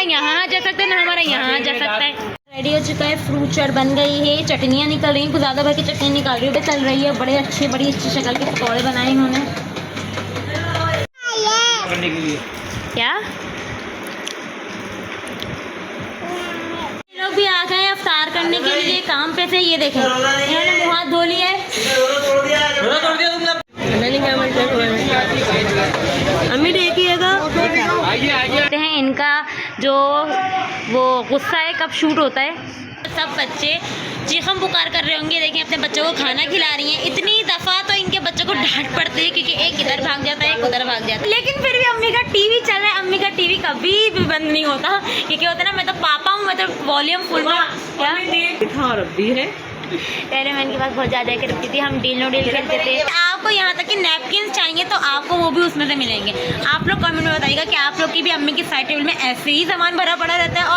यहाँ जा सकता है ना हमारा यहाँ जा सकता है। रेडी हो चुका है, फ्रूट चाट बन गई है, चटनियाँ निकल रही हैं, कुछ ज़्यादा भर की चटनी निकाल रही है, चल रही है। बड़ी अच्छी शक्ल के पकौड़े बनाए इन्होंने। क्या लोग भी आ गए अफ्तार करने के लिए काम पे से। ये देखें इन्होंने मुँह हाथ धो लिया है। अम्मी देखिएगा हैं इनका जो वो गुस्सा है कब शूट होता है। सब बच्चे चीखम पुकार कर रहे होंगे। देखें अपने बच्चों को खाना खिला रही हैं। इतनी दफ़ा तो इनके बच्चों को डांट पड़ती है क्योंकि एक इधर भाग जाता है एक उधर भाग जाता है, लेकिन फिर भी अम्मी का टीवी चल रहा है। अम्मी का टीवी कभी भी बंद नहीं होता क्योंकि होता है ना, मैं तो पापा हूँ, मैं तो वॉल्यूम फुल में। क्या पहले मैं इनके पास बहुत ज़्यादा करती थी, हम डील नो डील करते थे। आपको यहाँ तक कि नैपकिन चाहिए तो आपको वो भी उसमें से मिलेंगे। आप लोग कमेंट में बताइएगा कि आप लोग की भी अम्मी की साइड टेबल में ऐसे ही सामान भरा पड़ा रहता है।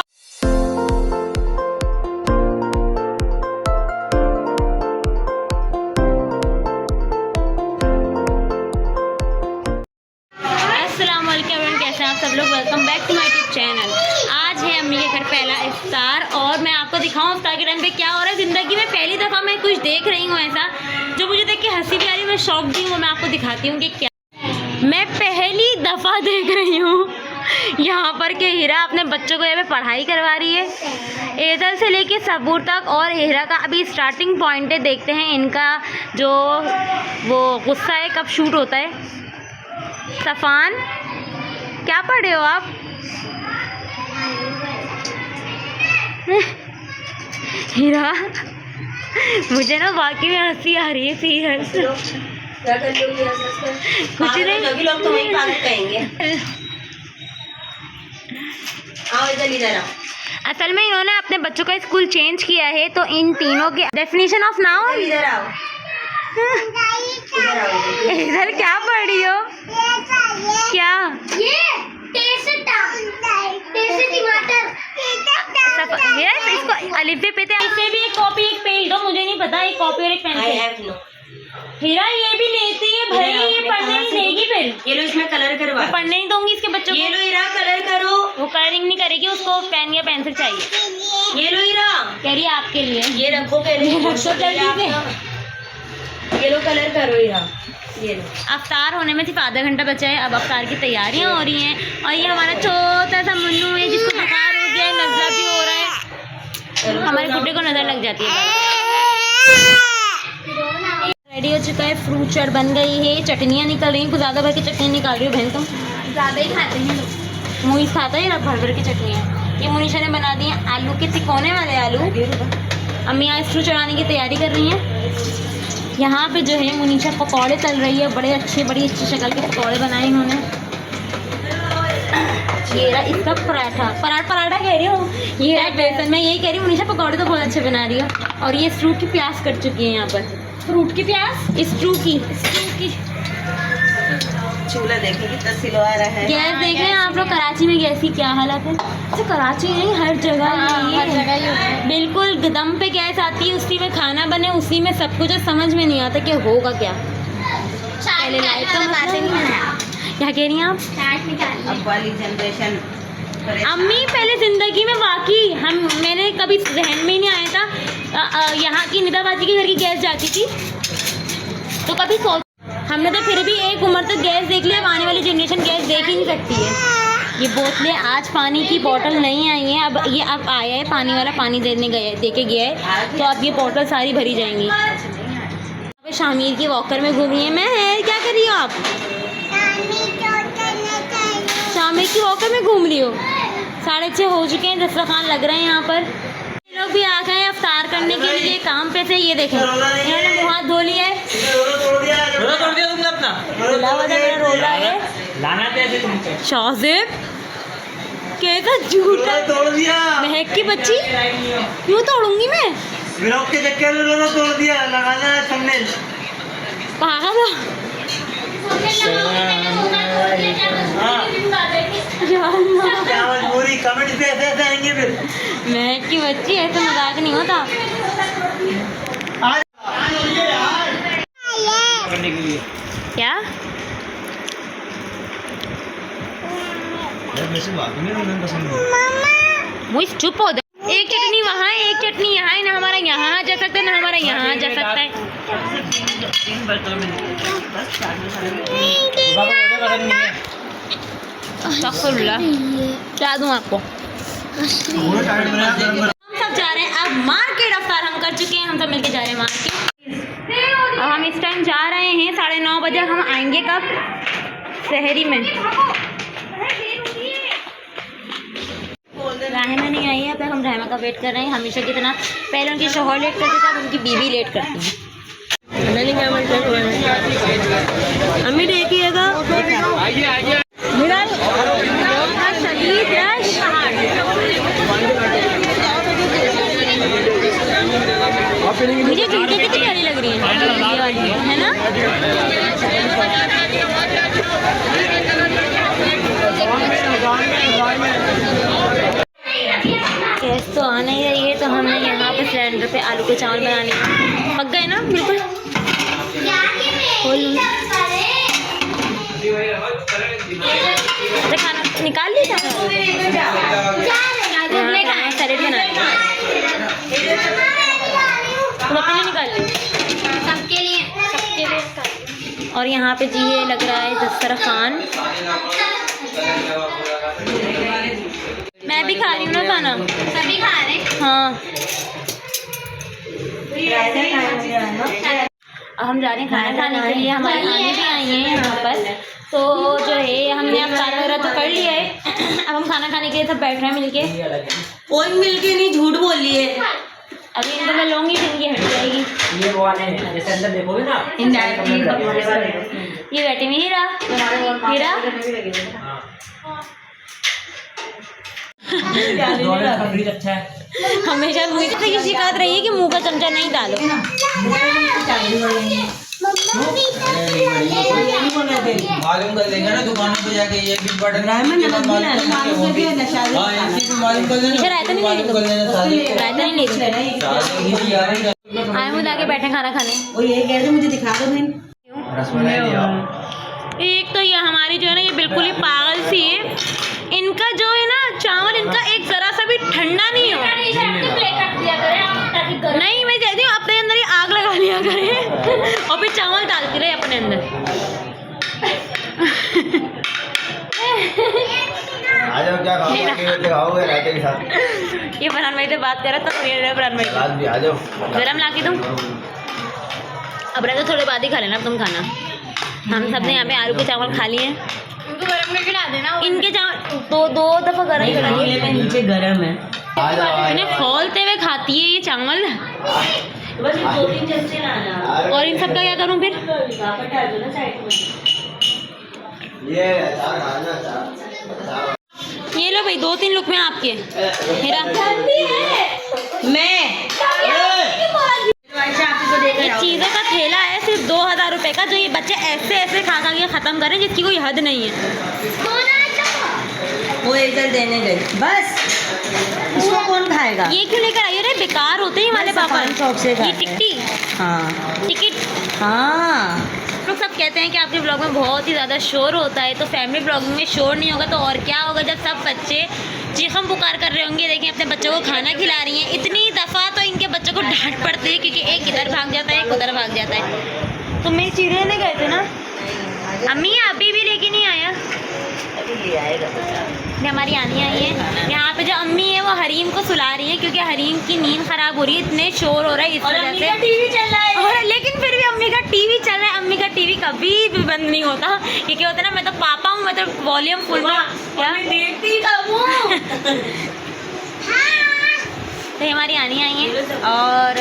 कैसे हैं आप सब लोग, welcome back to my YouTube channel. आज है अम्मी के घर पहला इफ्तार और मैं आपको दिखाऊं इफ्तार के टाइम पे क्या हो रहा है। ज़िंदगी में पहली दफ़ा मैं कुछ देख रही हूँ ऐसा जो मुझे देख के हंसी भी आ रही है, मैं शौक दी हूँ। मैं आपको दिखाती हूँ कि क्या मैं पहली दफ़ा देख रही हूँ यहाँ पर कि हीरा अपने बच्चों को यहाँ पे पढ़ाई करवा रही है, एजल से लेके सबूर तक। और हीरा का अभी स्टार्टिंग पॉइंट है, देखते हैं इनका जो वो गुस्सा है कब शूट होता है। सफ़ान क्या पढ़ रहे हो आप? हीरा मुझे ना वाकई में हंसी आ रही है। सीरियस कुछ नहीं, लोग तो वही पागल कहेंगे। असल में इन्होंने अपने बच्चों का स्कूल चेंज किया है, तो इन तीनों के डेफिनेशन ऑफ नाउन। इधर क्या पढ़ रही हो? क्या इसको अलिफ पे इसे भी एक कॉपी एक पेज दो, मुझे नहीं पता एक कॉपी और एक पेंसिल। हीरा ये भी लेती है भाई, ये पढ़ने नहीं देगी। फिर ये लो इसमें कलर करवा, पढ़ने नहीं दूंगी इसके बच्चों को। ये लो हीरा कलर करो, वो कलरिंग नहीं करेगी, उसको पेन या पेंसिल चाहिए। ये लो हीरा कह रही है आपके लिए, ये रखो कह रही है, ये लो कलर करो हीरा। ये लो अफ्तार होने में सिर्फ आधा घंटा बचा है, अब अफ्तार की तैयारियां हो रही हैं। और ये हमारा छोटा सा मुन्नू है जिसको बुखार हो गया है, नज़ला भी हो रहा है, हमारे गुड्डे को नज़र लग जाती है। रेडी हो चुका है, फ्रूट चाट बन गई है, चटनियाँ निकल रही हैं, कुछ ज़्यादा भर की चटनी निकाल रही हो बहन। तुम ज़्यादा ही खाते हैं लोग, मुनीस खाता है ना भर भर की चटनियाँ। ये मुनीशा ने बना दी हैं आलू के तिकोने वाले आलू। अम्मी यहाँ फ्रूट चढ़ाने की तैयारी कर रही हैं। यहाँ पे जो है मुनीशा पकौड़े तल रही है, बड़ी अच्छी शक्ल के पकौड़े बनाए इन्होंने। ये रहा इसका पराठा कह रही हूँ, ये है बेसन। मैं यही कह रही हूँ मुनीशा पकौड़े तो बहुत अच्छे बना रही है। और ये स्ट्रू की प्याज कट चुकी है यहाँ पर, फ्रूट की प्याज, स्ट्रू की चूल्हा देखें कितना सिलवा रहा है। गैस देखें आप लोग, कराची में गैस की क्या हालत है। अच्छा कराची नहीं, हर जगह बिल्कुल दम पे गैस आती है, उसी में खाना बने, उसी में सब कुछ। समझ में नहीं आता कि होगा क्या। पहले लाइट का मतलब क्या कह रही हैं आप? अब वाली जनरेशन अम्मी पहले ज़िंदगी में वाकई मैंने कभी जहन में ही नहीं आया था यहाँ की निदाबाजी के घर की गैस जाती थी तो कभी सोच, हमने तो फिर भी एक उम्र तक गैस देख लिया। अब आने वाली जनरेशन गैस देख ही नहीं सकती है। ये बोतलें आज पानी की बोतल नहीं आई है, अब ये अब आया है पानी वाला, पानी दे के गया है, तो अब ये बोतल सारी भरी जाएंगी। अब शामिर की वॉकर में घूम रही है। मैं क्या कर रही हो आप? शामिर की वॉकर में घूम रही हो। 6:30 हो चुके हैं, दस्तरखान लग रहे हैं यहाँ पर। लोग भी आ गए अफ्तार करने के लिए काम पे से। ये देखें इन्होंने मुँह हाथ धो लिया है। शाहजेब कैसा झूठा तोड़ दिया, महक की बच्ची क्यों तोड़ूंगी मैं? के चक्कर में तोड़ दिया, लगाना है थंबनेल। पागल मजबूरी कमेंट पे ऐसे आएंगे फिर। महक की बच्ची ऐसा मजाक नहीं होता। क्या वो चुप हो जाओ। एक चटनी वहाँ है, एक चटनी यहाँ है, ना हमारा यहाँ जा सकता है ना हमारा यहाँ जा सकता है। क्या दूँ आपको? हम सब जा रहे हैं अब मार्केट। अवतार हम कर चुके हैं, हम सब मिलके जा रहे हैं मार्केट। अब हम इस टाइम जा रहे हैं 9:30 बजे। हम आएंगे कब? शहरी में। राहिमा नहीं आई है, अब हम राहिमा का वेट कर रहे हैं। हमेशा की तरह पहले उनकी शौहर लेट करते थे, अब उनकी बीवी लेट करती है। अम्मी देखिएगा मुझे जूते कितनी प्यारी लग रही है, ये वाली है ना। गैस तो आ नहीं रही है, तो हमने यहाँ पे सिलेंडर पे आलू के चावल बनाने पक गए ना बिल्कुल। खोल खाना निकाल ली सैलेड बना निकाल ली सबके लिए। और यहाँ पे जी ये लग रहा है दस्तरखान। मैं भी खा रही हूँ ना खाना, सभी खा रहे हैं। हाँ अब हम जा रहे हैं खाना खाने के लिए। हमारी नानी भी आई हैं यहाँ पर, तो जो है हमने अब खाना वगैरह तो कर लिया है। अब हम खाना खाने के लिए सब बैठ रहे हैं मिलके। कोई मिलके नहीं, झूठ बोली है। अभी इनको मैं लूँगी, इनकी हट जाएगी। ये वो वाले हैं जैसे अंदर देखोगे ना, ये बैठी में हीरा अच्छा है। हमेशा मुझे तो ये शिकायत रही है कि मुंह का चमचा नहीं डालो। मालूम कर लेंगे ना दुकानों पे जाके, ये भी बटन रायता नहीं आए मुझे आके बैठे खाना खाने। और ये कह रहे मुझे दिखा दो बहन। एक तो ये हमारी जो है ना, ये बिल्कुल ही पागल सी है। इनका जो है ना चावल, इनका एक जरा सा भी ठंडा नहीं हो। नहीं मैं कहती हूँ अपने अंदर ही आग लगा लिया करें और फिर चावल डालते रहे अपने अंदर। क्या खाओगे रायते के साथ? ये फरहान भाई से बात कर रहा था, फरहान भाई गरम ला के दूँ। अब रहते थोड़ी बाद ही खा लेना तुम खाना। हम सब ने यहाँ पे आलू के चावल खा लिए। उनको गरम करके ला देना। इनके चावल दो दफ़ा गरम करा लिए। नीचे गरम है, इन्हें खोलते हुए खाती है ये चावल। बस 2-3 चमचे लाना। और इन सब का क्या करूँ फिर? ये लो भाई 2-3 लुक में आपके। मेरा मैं ये चीज़ों का ठेला है सिर्फ 2000 रुपये का, जो ये बच्चे ऐसे ऐसे खा खा के ख़त्म करें, जिसकी कोई हद नहीं है। वो इधर देने गई बस, इसको कौन खाएगा? ये क्यों लेकर आई? अरे बेकार होते हैं हमारे पापा। शौक से ये टिकटी, हाँ टिकट। हाँ लोग सब कहते हैं कि आपके ब्लॉग में बहुत ही ज़्यादा शोर होता है, तो फैमिली ब्लॉगिंग में शोर नहीं होगा तो और क्या होगा, जब सब बच्चे चीखम पुकार कर रहे होंगे। देखिए अपने बच्चों को खाना खिला रही हैं। इतनी दफ़ा तो इनके बच्चों को डांट पड़ती है, क्योंकि एक इधर भाग जाता है, एक उधर भाग जाता है। तो मेरी चीज़ें लेने गए थे ना अम्मी, अभी भी लेके नहीं आया। ये हमारी आनी आई है। यहाँ पे जो अम्मी है वो हरीम को सुला रही है, क्योंकि हरीम की नींद खराब हो रही है, इतने शोर हो रहा है इस वजह से। टीवी चल रहा है और लेकिन फिर भी अम्मी का टीवी चल रहा है। अम्मी का टीवी कभी भी बंद नहीं होता, क्योंकि होता है ना, मैं तो पापा हूँ, मैं तो वॉल्यूम फुल क्या देखती तो हमारी आनी आई है। और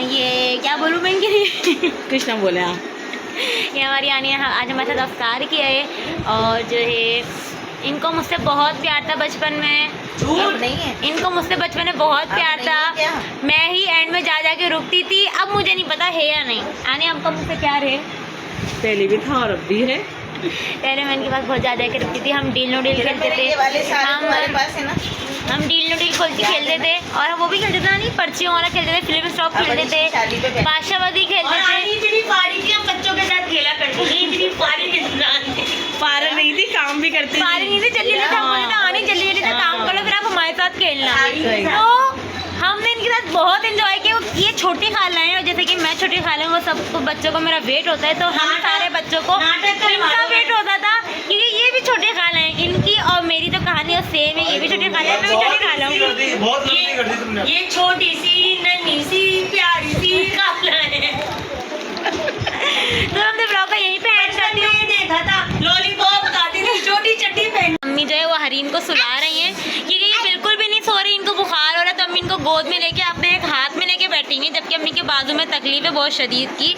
ये क्या बोलूँ मैं इनके लिए कृष्णा बोले आप। ये हमारी आनी है, आज हमारे साथ अफ्तार किया है। और जो है इनको मुझसे बहुत प्यार था बचपन में। नहीं है, इनको मुझसे बचपन में बहुत प्यार था। मैं ही एंड में जा के रुकती थी। अब मुझे नहीं पता है या नहीं। आने आपका मुझसे प्यार है? पहले भी था और अब भी है। पहले मैं इनके पास बहुत ज़्यादा जाके रुकती थी। हम डील नो डील खेलते थे। हम डील नो डील खोल के खेलते थे, और वो भी खेलते थे ना, नहीं पर्चियों वाला खेलते थे, फिल्म स्टॉप खेलते थे, बादशाहबाजी खेलते थे। हम बच्चों के साथ खेला करते थे। पार नहीं थी, काम भी करती पारी नहीं थी, जल्दी जल्दी हम बोले थे आने जल्दी जल्दी से काम करो, फिर आप हमारे साथ खेलना। तो हमने इनके साथ बहुत एंजॉय किया। ये छोटी खाला है और जैसे कि मैं छोटी खाला हूँ, वो सब बच्चों को मेरा वेट होता है, तो हम सारे बच्चों को इनका वेट होता था क्योंकि ये भी छोटी खाला है। इनकी और मेरी तो कहानी सेम है, ये भी छोटी खाला है, मैं भी छोटी खाला हूँ। ये छोटी सी नन्ही सी प्यारी सी खाला है। तो हमने ब्लॉग का यहीं पे एंड करती हूँ। देखा था लॉलीपॉप खाती थी, छोटी चड्डी पहन। मम्मी जो है वो हरीन को सुला रही हैं क्योंकि ये बिल्कुल भी नहीं सो रही, इनको बुखार हो रहा है, तो अम्मी इनको गोद में लेके अपने एक हाथ में लेके बैठेंगे, जबकि अम्मी के बाजू में तकलीफ है बहुत शदीद की।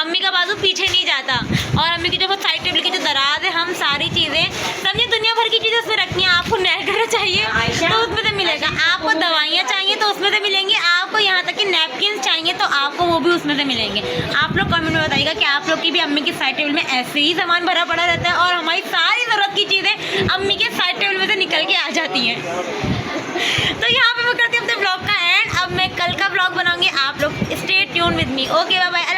अम्मी का बाजू पीछे नहीं जाता और अम्मी की जो वो साइड टेबल की जो दराज है, हम सारी चीज़ें समझे दुनिया भर की चीज़ें उसमें रखनी है। आपको नेट चाहिए तो उसमें से मिलेगा, आपको दवाइयाँ चाहिए तो उसमें से मिलेंगी, आपको यहाँ तक कि नैपकिन चाहिए तो आपको वो भी उसमें से मिलेंगे। आप लोग कमेंट में बताइएगा कि आप लोग की भी अम्मी की साइड टेबल में ऐसे ही सामान भरा पड़ा रहता है और हमारी सारी ज़रूरत की चीज़ें अम्मी के साइड टेबल में से निकल के आ जाती हैं। तो यहाँ पे मैं करती हूँ अपने ब्लॉग का एंड। अब मैं कल का ब्लॉग बनाऊंगी, आप लोग stay tune with me. Okay bye bye.